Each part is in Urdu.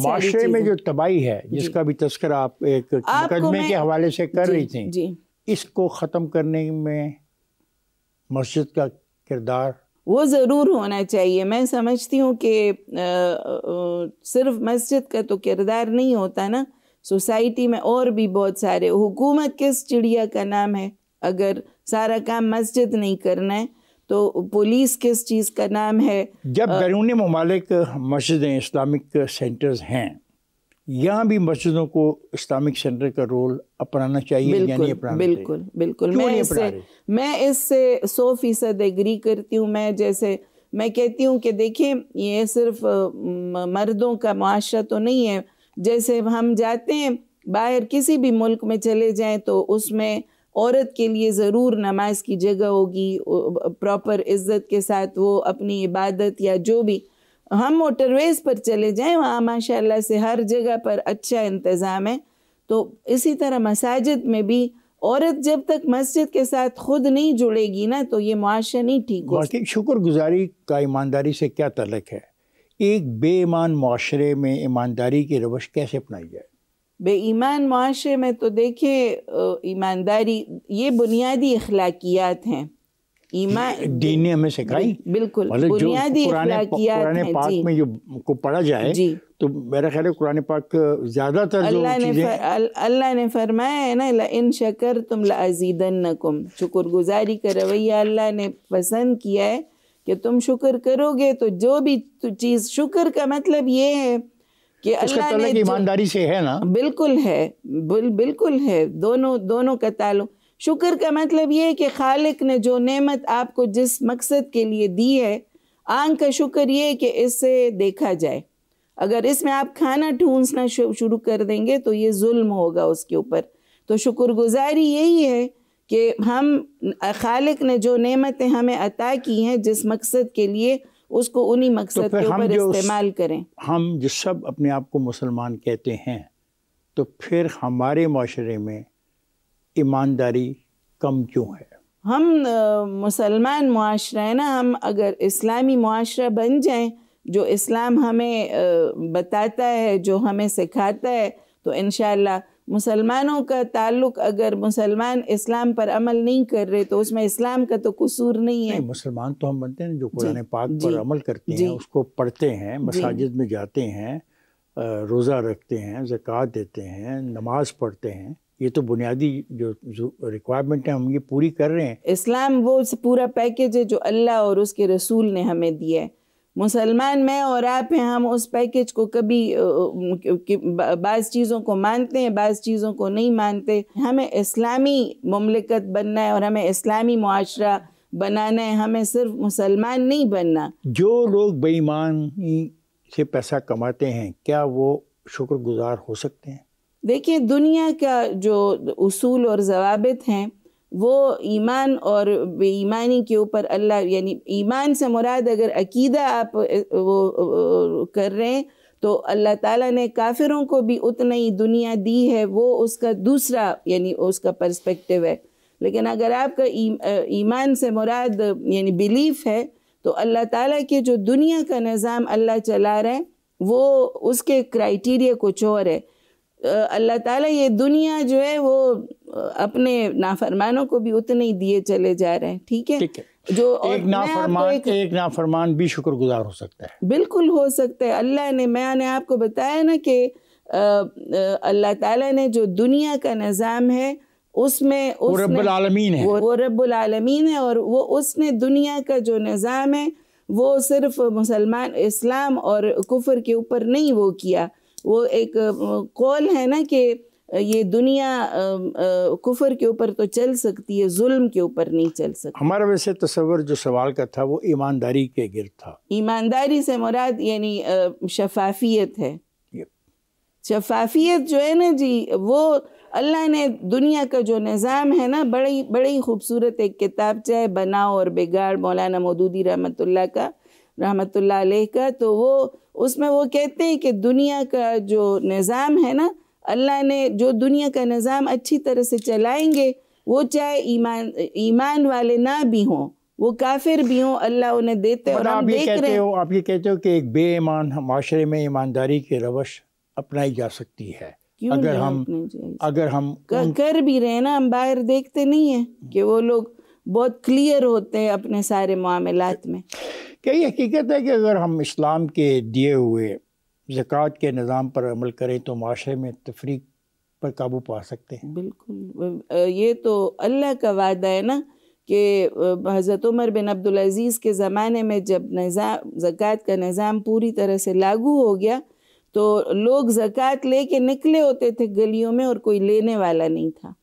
معاشرے میں جو تباہی ہے جس کا بھی تذکرہ آپ ایک مقدمے کے حوالے سے کر رہی تھیں، اس کو ختم کرنے میں مسجد کا کردار وہ ضرور ہونا چاہیے. میں سمجھتی ہوں کہ صرف مسجد کا تو کردار نہیں ہوتا نا، سوسائٹی میں اور بھی بہت سارے. حکومت کس چڑیا کا نام ہے اگر سارا کام مسجد نہیں کرنا ہے؟ تو پولیس کس چیز کا نام ہے؟ جب بیرون ممالک مسجدیں اسلامک سینٹرز ہیں، یہاں بھی مسجدوں کو اسلامک سینٹر کا رول اپنانا چاہیے. بالکل بالکل میں اس سے 100% ایگری کرتی ہوں. میں کہتی ہوں کہ دیکھیں یہ صرف مردوں کا معاشرہ تو نہیں ہے. جیسے ہم جاتے ہیں باہر کسی بھی ملک میں چلے جائیں تو اس میں عورت کے لیے ضرور نماز کی جگہ ہوگی، پراپر عزت کے ساتھ وہ اپنی عبادت یا جو بھی. ہم موٹر ویز پر چلے جائیں وہاں ماشاءاللہ سے ہر جگہ پر اچھا انتظام ہے. تو اسی طرح مساجد میں بھی عورت جب تک مسجد کے ساتھ خود نہیں جڑے گی نا تو یہ معاشرہ نہیں ٹھیک ہو. شکر گزاری کا ایمانداری سے کیا تعلق ہے؟ ایک بے ایمان معاشرے میں ایمانداری کی روش کیسے اپنائی جائے؟ بے ایمان معاشرے میں تو دیکھیں ایمانداری یہ بنیادی اخلاقیات ہیں. دین نے ہمیں سکھائی، بالکل بنیادی اخلاقیات ہیں. قرآن پاک میں جو کو پڑھا جائے تو میرا خیال ہے قرآن پاک زیادہ تر اللہ نے فرمایا ہے نا لَإِن شَكَرْتُمْ لَأَزِيدَنَّكُمْ. شکر گزاری کا رویہ اللہ نے پسند کیا ہے کہ تم شکر کرو گے تو جو بھی چیز. شکر کا مطلب یہ ہے کہ اللہ نے ایمانداری سے ہے نا. بالکل ہے، بالکل ہے، دونوں کا تعلق. شکر کا مطلب یہ ہے کہ خالق نے جو نعمت آپ کو جس مقصد کے لیے دی ہے، آنکھ کا شکر یہ ہے کہ اس سے دیکھا جائے. اگر اس میں آپ کھانا ٹھونسنا شروع کر دیں گے تو یہ ظلم ہوگا اس کے اوپر. تو شکر گزاری یہی ہے کہ ہم خالق نے جو نعمتیں ہمیں عطا کی ہیں جس مقصد کے لیے، اس کو انہی مقصد کے اوپر استعمال کریں. ہم جو سب اپنے آپ کو مسلمان کہتے ہیں تو پھر ہمارے معاشرے میں ایمانداری کم کیوں ہے؟ ہم مسلمان معاشرہ ہے نا. ہم اگر اسلامی معاشرہ بن جائیں جو اسلام ہمیں بتاتا ہے، جو ہمیں سکھاتا ہے، تو انشاءاللہ مسلمانوں کا تعلق، اگر مسلمان اسلام پر عمل نہیں کر رہے تو اس میں اسلام کا تو قصور نہیں ہے. مسلمان تو ہم بنتے ہیں جو قرآن پاک پر عمل کرتے ہیں، اس کو پڑھتے ہیں، مساجد میں جاتے ہیں، روزہ رکھتے ہیں، زکوٰۃ دیتے ہیں، نماز پڑھتے ہیں. یہ تو بنیادی جو ریکوائرمنٹ ہے ہم یہ پوری کر رہے ہیں. اسلام وہ پورا پیکیج ہے جو اللہ اور اس کے رسول نے ہمیں دیا ہے. مسلمان میں اور آپ ہیں، ہم اس پیکیج کو کبھی بعض چیزوں کو مانتے ہیں، بعض چیزوں کو نہیں مانتے. ہمیں اسلامی مملکت بننا ہے اور ہمیں اسلامی معاشرہ بنانا ہے، ہمیں صرف مسلمان نہیں بننا. جو لوگ بے ایمانی سے پیسہ کماتے ہیں کیا وہ شکر گزار ہو سکتے ہیں؟ دیکھیں دنیا کا جو اصول اور ضوابط ہیں وہ ایمان اور بے ایمانی کے اوپر اللہ، یعنی ایمان سے مراد اگر عقیدہ آپ وہ کر رہے ہیں تو اللہ تعالیٰ نے کافروں کو بھی اتنا ہی دنیا دی ہے، وہ اس کا دوسرا یعنی اس کا پرسپیکٹیو ہے. لیکن اگر آپ کا ایمان سے مراد یعنی بیلیف ہے تو اللہ تعالیٰ کے جو دنیا کا نظام اللہ چلا رہے ہیں وہ اس کے کرائیٹیریا کچھ اور ہے. اللہ تعالیٰ یہ دنیا جو ہے وہ اپنے نافرمانوں کو بھی اتنے ہی دیے چلے جا رہے ہیں. ٹھیک ہے، جو ایک نافرمان بھی شکر گزار ہو سکتا ہے. بالکل ہو سکتا ہے. اللہ نے، میں نے آپ کو بتایا نا کہ اللہ تعالیٰ نے جو دنیا کا نظام ہے اس میں رب العالمین ہے، وہ رب العالمین ہے، اور وہ اس نے دنیا کا جو نظام ہے وہ صرف مسلمان اسلام اور کفر کے اوپر نہیں وہ کیا. وہ ایک قول ہے نا کہ یہ دنیا کفر کے اوپر تو چل سکتی ہے، ظلم کے اوپر نہیں چل سکتی. ہمارا ویسے تصور جو سوال کا تھا وہ ایمانداری کے گرد تھا. ایمانداری سے مراد یعنی شفافیت ہے. شفافیت جو ہے نا جی، وہ اللہ نے دنیا کا جو نظام ہے نا، بڑی خوبصورت ایک کتاب چاہے بناؤ اور بگاڑ مولانا مودودی رحمۃ اللہ علیہ کا، تو وہ اس میں وہ کہتے ہیں کہ دنیا کا جو نظام ہے نا، اللہ نے جو دنیا کا نظام اچھی طرح سے چلائیں گے، وہ چاہے ایمان والے نہ بھی ہوں، وہ کافر بھی ہوں، اللہ انہیں دیتے. اور ہم دیکھ رہے ہیں. آپ یہ کہتے ہو کہ ایک بے ایمان معاشرے میں ایمانداری کی روش اپنائی جا سکتی ہے اگر ہم کر بھی رہے نا. ہم باہر دیکھتے نہیں ہیں کہ وہ لوگ بہت کلیئر ہوتے ہیں اپنے سارے معاملات میں. کیا یہ حقیقت ہے کہ اگر ہم اسلام کے دیے ہوئے زکوٰۃ کے نظام پر عمل کریں تو معاشرے میں تفریق پر قابو پا سکتے ہیں؟ بالکل. یہ تو اللہ کا وعدہ ہے نا کہ حضرت عمر بن عبدالعزیز کے زمانے میں جب زکوٰۃ کا نظام پوری طرح سے لاگو ہو گیا تو لوگ زکوٰۃ لے کے نکلے ہوتے تھے گلیوں میں اور کوئی لینے والا نہیں تھا،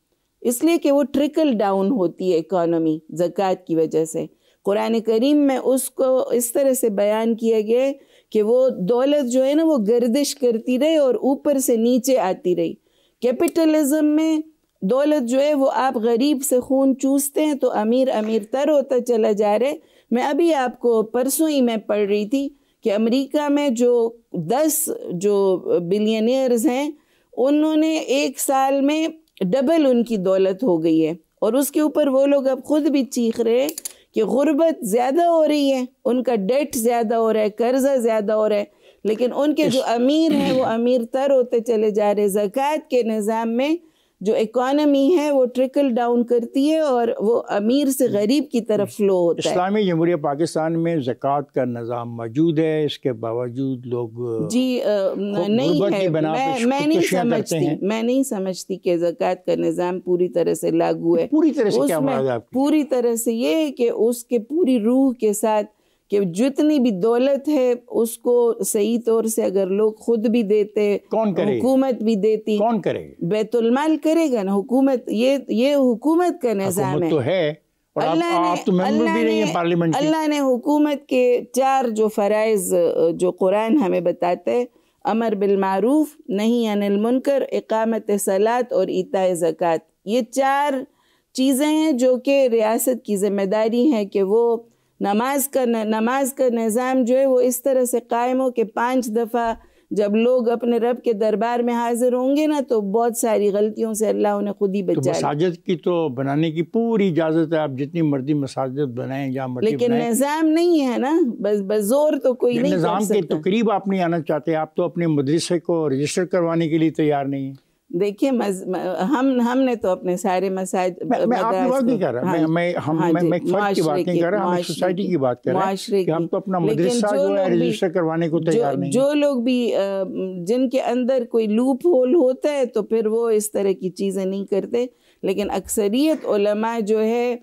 اس لیے کہ وہ ٹرکل ڈاؤن ہوتی ہے اکانومی زکوٰۃ کی وجہ سے. قرآن کریم میں اس کو اس طرح سے بیان کیا گیا ہے کہ وہ دولت جو ہے نا وہ گردش کرتی رہی اور اوپر سے نیچے آتی رہی. کیپٹلزم میں دولت جو ہے وہ آپ غریب سے خون چوستے ہیں تو امیر تر ہوتا چلا جا رہے. میں ابھی آپ کو پرسوں ہی میں پڑھ رہی تھی کہ امریکہ میں جو 10 جو بلینئرز ہیں انہوں نے ایک سال میں ڈبل ان کی دولت ہو گئی ہے، اور اس کے اوپر وہ لوگ اب خود بھی چیخ رہے ہیں کہ غربت زیادہ ہو رہی ہے، ان کا ڈیٹ زیادہ ہو رہا ہے، قرضہ زیادہ ہو رہا ہے، لیکن ان کے جو امیر ہیں وہ امیر تر ہوتے چلے جا رہے. زکوٰۃ کے نظام میں جو اکانومی ہے وہ ٹرکل ڈاؤن کرتی ہے اور وہ امیر سے غریب کی طرف فلو ہوتا ہے. اسلامی جمہوریہ پاکستان میں زکوٰۃ کا نظام موجود ہے، اس کے باوجود لوگ نہیں ہے. میں نہیں سمجھتی کہ زکوٰۃ کا نظام پوری طرح سے لاگو ہے. پوری طرح سے کیا مراد ہے آپ کی؟ پوری طرح سے یہ ہے کہ اس کے پوری روح کے ساتھ کہ جتنی بھی دولت ہے اس کو صحیح طور سے اگر لوگ خود بھی دیتے، کون کرے؟ حکومت بھی دیتی. کون کرے؟ بیت المال کرے گا نا حکومت. یہ حکومت کا نظام ہے. تو ہے اللہ نے حکومت کے 4 جو فرائض جو قرآن ہمیں بتاتا ہے، امر بالمعروف، نہی عن المنکر، اقامت صلاۃ اور ایتاء زکوٰۃ. یہ 4 چیزیں ہیں جو کہ ریاست کی ذمہ داری ہے کہ وہ نماز کا نظام جو ہے وہ اس طرح سے قائم ہو کہ 5 دفعہ جب لوگ اپنے رب کے دربار میں حاضر ہوں گے نا تو بہت ساری غلطیوں سے اللہ انہیں خود ہی بچائے. مساجد کی تو بنانے کی پوری اجازت ہے، آپ جتنی مرضی مساجد بنائیں جہاں مرضی لیکن بنائیں. نظام نہیں ہے نا، بس زور تو کوئی نہیں کر سکتا. نظام کے تقریب آپ نہیں آنا چاہتے، آپ تو اپنے مدرسے کو رجسٹر کروانے کے لیے تیار نہیں ہیں. دیکھیے ہم نے تو اپنے سارے مساجد، میں آپ کی بات نہیں کر رہا، میں ایک فرد کی بات نہیں کر رہا، ہم ایک سوسائٹی کی بات کر رہے ہیں کہ ہم تو اپنا مدرسہ جو ہے رجسٹر کروانے کو تیار نہیں. جو لوگ بھی جن کے اندر کوئی لوپ ہول ہوتا ہے تو پھر وہ اس طرح کی چیزیں نہیں کرتے، لیکن اکثریت علماء جو ہے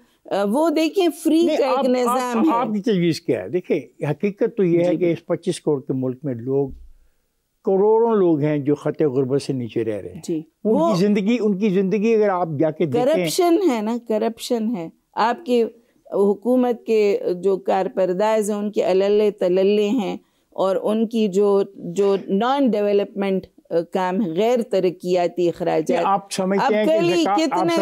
وہ دیکھیں فری کا ایک نظام ہے. آپ کی تجویز کیا ہے؟ دیکھیں حقیقت تو یہ ہے کہ اس 25 کروڑ کے ملک میں کروڑوں لوگ ہیں جو خط غربت سے نیچے رہ رہے ہیں. ان کی زندگی اگر آپ جا کے دیکھیں، کرپشن ہے نا، کرپشن ہے. آپ کی حکومت کے جو کارپرداز ہیں ان کے اللے تللے ہیں، اور ان کی جو نان ڈیولپمنٹ کام غیر ترقیاتی اخراجات. آپ سمجھتے ہیں کہ کتنے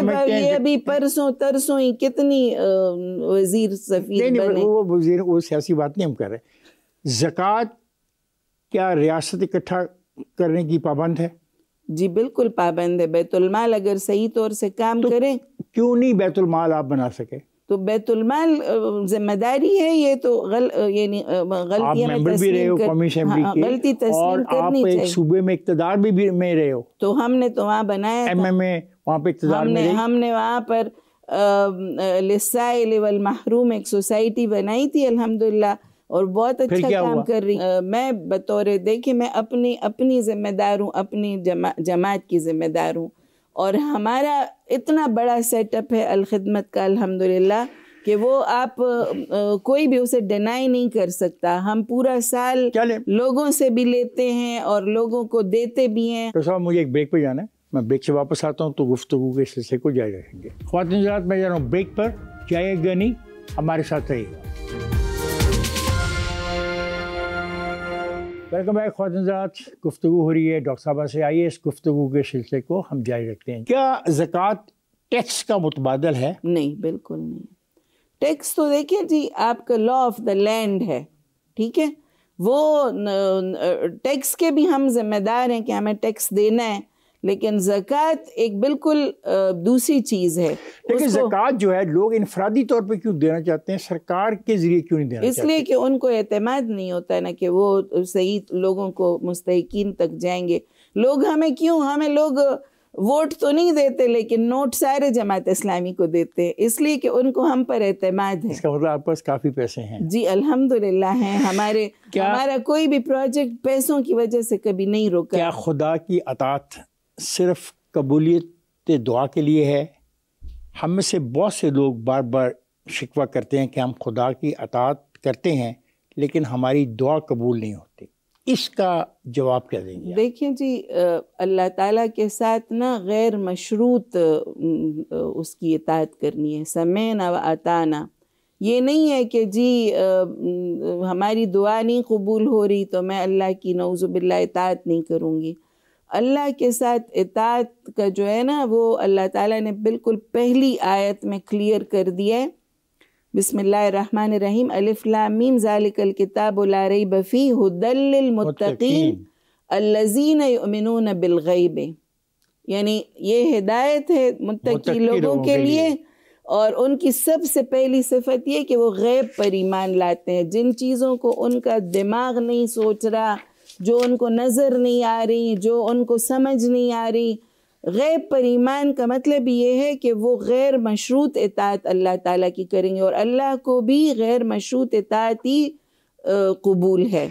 ابھی پرسوں ترسوں ہی کتنی وزیر سفیر بنے. وہ سیاسی بات نہیں ہم کر رہے. زکوٰۃ کیا ریاست اکٹھا کرنے کی پابند ہے؟ جی بالکل پابند ہے. بیت المال اگر صحیح طور سے کام کریں. کیوں نہیں بیت المال آپ بنا سکے؟ تو بیت المال ذمہ داری ہے، یہ تو یعنی غلطیاں میں تسلیم غلطی تسلیم کرنی چاہیے. آپ ایک صوبے میں اقتدار بھی میں رہے ہو، تو ہم نے تو وہاں بنایا وہاں پہ اقتدار میں ہم نے وہاں پر للسائل والمحروم ایک سوسائٹی بنائی تھی الحمدللہ، اور بہت اچھا کام کر رہی. میں بطور دیکھیں میں اپنی ذمہ دار ہوں، اپنی جماعت کی ذمہ دار ہوں، اور ہمارا اتنا بڑا سیٹ اپ ہے الخدمت کا الحمدللہ کہ وہ آپ کوئی بھی اسے ڈینائی نہیں کر سکتا. ہم پورا سال لوگوں سے بھی لیتے ہیں اور لوگوں کو دیتے بھی ہیں. تو صاحب مجھے ایک بریک پہ جانا ہے، میں بریک سے واپس آتا ہوں تو گفتگو کے سلسلے کو جاری رکھیں گے. خواتین حضرات میں جا رہا ہوں بریک پر، جائے گا نہیں، ہمارے ساتھ رہیے گا. ویلکم بیک خواتین حضرات. گفتگو ہو رہی ہے ڈاکٹر صاحبہ سے. آئیے اس گفتگو کے سلسلے کو ہم جاری رکھتے ہیں. کیا زکوٰۃ ٹیکس کا متبادل ہے؟ نہیں، بالکل نہیں. ٹیکس تو دیکھیں جی آپ کا لا آف دا لینڈ ہے، ٹھیک ہے، وہ ٹیکس کے بھی ہم ذمہ دار ہیں کہ ہمیں ٹیکس دینا ہے، لیکن زکوٰۃ ایک بالکل دوسری چیز ہے. لیکن زکوٰۃ جو ہے لوگ انفرادی طور پہ کیوں دینا چاہتے ہیں, سرکار کے ذریعے کیوں نہیں دینا چاہتے؟ اس لیے کہ ان کو اعتماد نہیں ہوتا نا کہ وہ صحیح لوگوں کو مستحقین تک جائیں گے. ہمیں لوگ ووٹ تو نہیں دیتے لیکن نوٹ سارے جماعت اسلامی کو دیتے ہیں, اس لیے کہ ان کو ہم پر اعتماد ہے. اس کا مطلب آپ پاس کافی پیسے ہیں. جی الحمدللہ ہیں. ہمارا کوئی بھی پروجیکٹ پیسوں کی وجہ سے کبھی نہیں روکا. کیا خدا کی اطاعت صرف قبولیت دعا کے لیے ہے؟ ہم میں سے بہت سے لوگ بار بار شکوہ کرتے ہیں کہ ہم خدا کی اطاعت کرتے ہیں لیکن ہماری دعا قبول نہیں ہوتی. اس کا جواب کیا دیں گے؟ دیکھیں جی, اللہ تعالیٰ کے ساتھ نا غیر مشروط اس کی اطاعت کرنی ہے. سمعنا و اطعنا. یہ نہیں ہے کہ جی ہماری دعا نہیں قبول ہو رہی تو میں اللہ کی نعوذ باللہ اطاعت نہیں کروں گی. اللہ کے ساتھ اطاعت کا جو ہے نا وہ اللہ تعالیٰ نے بالکل پہلی آیت میں کلیئر کر دیا ہے. بسم اللہ الرحمن الرحیم. الف لام میم ذالک الکتاب لا ریب فیہ ھدی للمتقین الذین یؤمنون بالغیب. یعنی یہ ہدایت ہے متقی لوگوں کے لیے, اور ان کی سب سے پہلی صفت یہ کہ وہ غیب پر ایمان لاتے ہیں. جن چیزوں کو ان کا دماغ نہیں سوچ رہا, جو ان کو نظر نہیں آ رہی, جو ان کو سمجھ نہیں آ رہی, غیب پر ایمان کا مطلب یہ ہے کہ وہ غیر مشروط اطاعت اللہ تعالیٰ کی کریں گے, اور اللہ کو بھی غیر مشروط اطاعت ہی قبول ہے.